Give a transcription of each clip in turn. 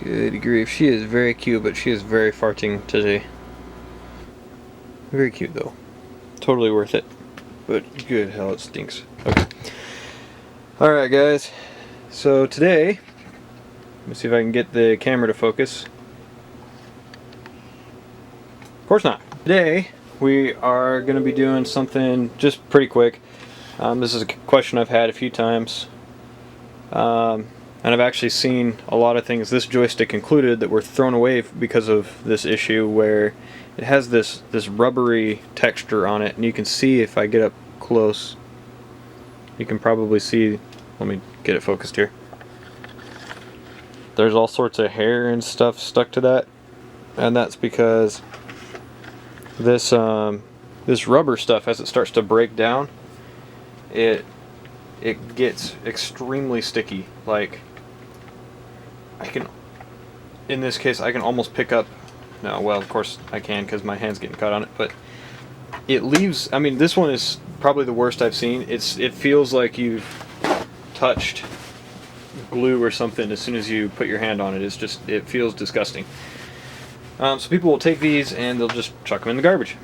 Good grief, she is very cute, but she is very farting today. Very cute though. Totally worth it. But good hell, it stinks. Okay. Alright guys, so today, let me see if I can get the camera to focus. Of course not. Today, we are going to be doing something just pretty quick. This is a question I've had a few times. And I've actually seen a lot of things, this joystick included, that were thrown away because of this issue where it has this rubbery texture on it, and you can see if I get up close, you can probably see, let me get it focused here. There's all sorts of hair and stuff stuck to that, and that's because this rubber stuff, as it starts to break down, it gets extremely sticky. Like, in this case, I can almost pick up, no, well, of course I can because my hand's getting caught on it, but it leaves, I mean, this one is probably the worst I've seen. It feels like you've touched glue or something as soon as you put your hand on it. It's just, it feels disgusting. So people will take these and they'll just chuck them in the garbage.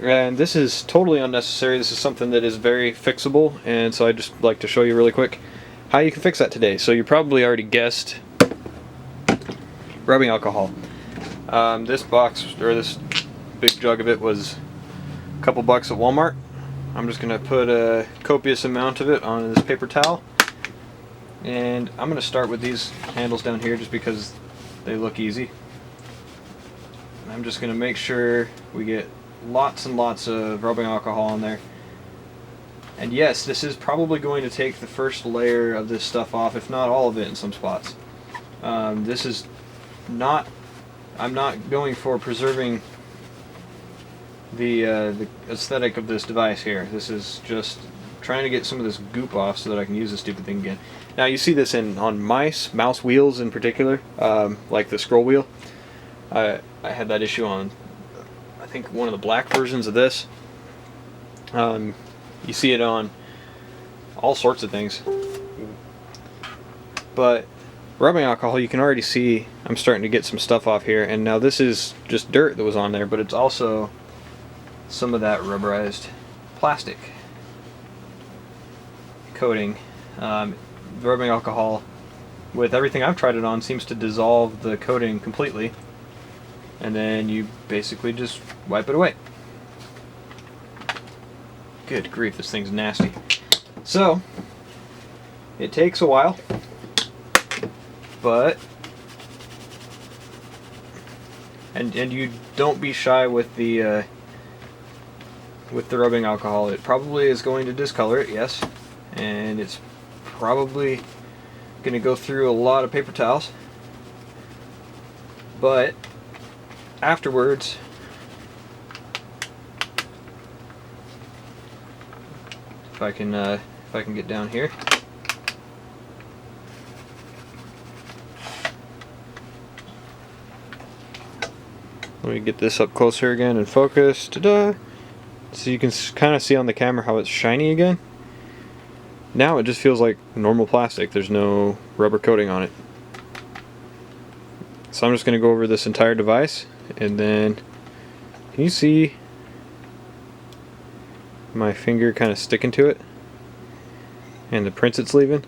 And this is totally unnecessary. This is something that is very fixable, and so I'd just like to show you really quick how you can fix that today. So you probably already guessed rubbing alcohol. This box, or this big jug of it, was a couple bucks at Walmart. I'm just going to put a copious amount of it on this paper towel, and I'm going to start with these handles down here just because they look easy. I'm just going to make sure we get lots and lots of rubbing alcohol in there. And yes, this is probably going to take the first layer of this stuff off, if not all of it in some spots. This is not, I'm not going for preserving the aesthetic of this device here. This is just trying to get some of this goop off so that I can use this stupid thing again. Now you see this on mouse wheels in particular, like the scroll wheel. I had that issue on, I think, one of the black versions of this. You see it on all sorts of things. But rubbing alcohol, you can already see I'm starting to get some stuff off here. And now this is just dirt that was on there, but it's also some of that rubberized plastic coating. The rubbing alcohol, with everything I've tried it on, seems to dissolve the coating completely. And then you basically just wipe it away. Good grief, this thing's nasty. So, it takes a while, but, and you don't be shy with the rubbing alcohol. It probably is going to discolor it, yes, and it's probably going to go through a lot of paper towels, but afterwards, if I can get down here, let me get this up closer again and focus. Ta-da! So you can kind of see on the camera how it's shiny again. Now it just feels like normal plastic. There's no rubber coating on it. So I'm just going to go over this entire device, and then can you see my finger kind of sticking to it and the prints it's leaving?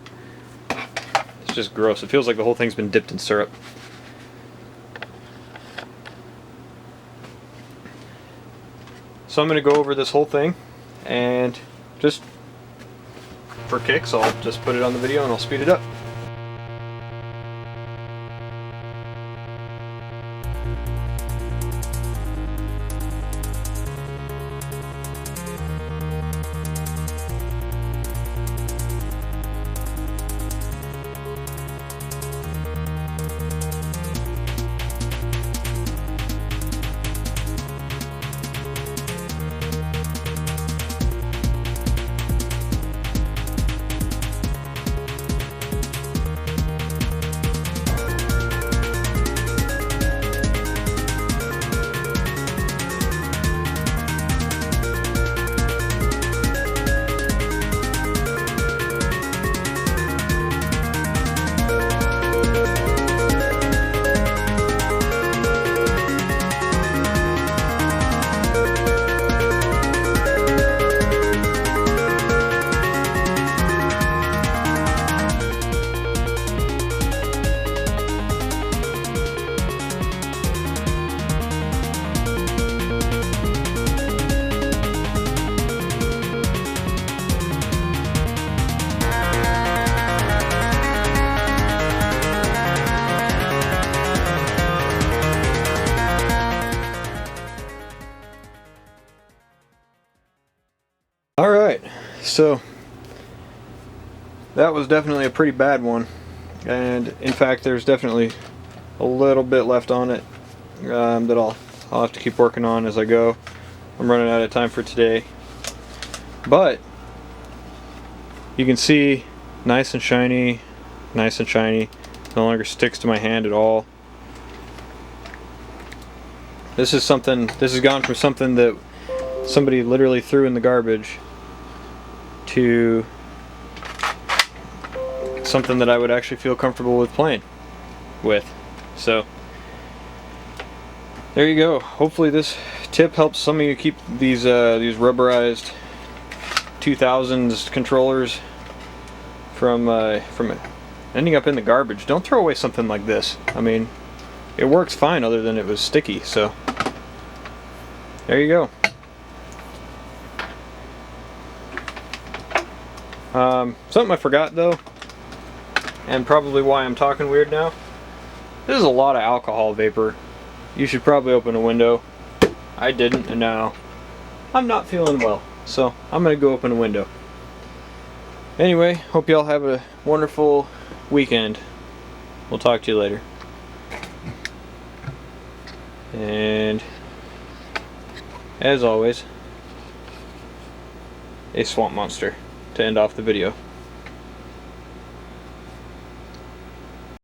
It's just gross. It feels like the whole thing's been dipped in syrup. So I'm going to go over this whole thing, and just for kicks I'll just put it on the video and I'll speed it up. Alright, so that was definitely a pretty bad one, and in fact there's definitely a little bit left on it that I'll have to keep working on as I go. I'm running out of time for today, but you can see nice and shiny, no longer sticks to my hand at all. This has gone from something that somebody literally threw in the garbage to something that I would actually feel comfortable with playing with. So there you go. Hopefully this tip helps some of you keep these rubberized 2000s controllers from ending up in the garbage. Don't throw away something like this. I mean, it works fine other than it was sticky. So there you go. Something I forgot though, and probably why I'm talking weird now. This is a lot of alcohol vapor. You should probably open a window. I didn't, and now I'm not feeling well, so I'm gonna go open a window. Anyway, hope y'all have a wonderful weekend. We'll talk to you later. And as always, a swamp monster to end off the video.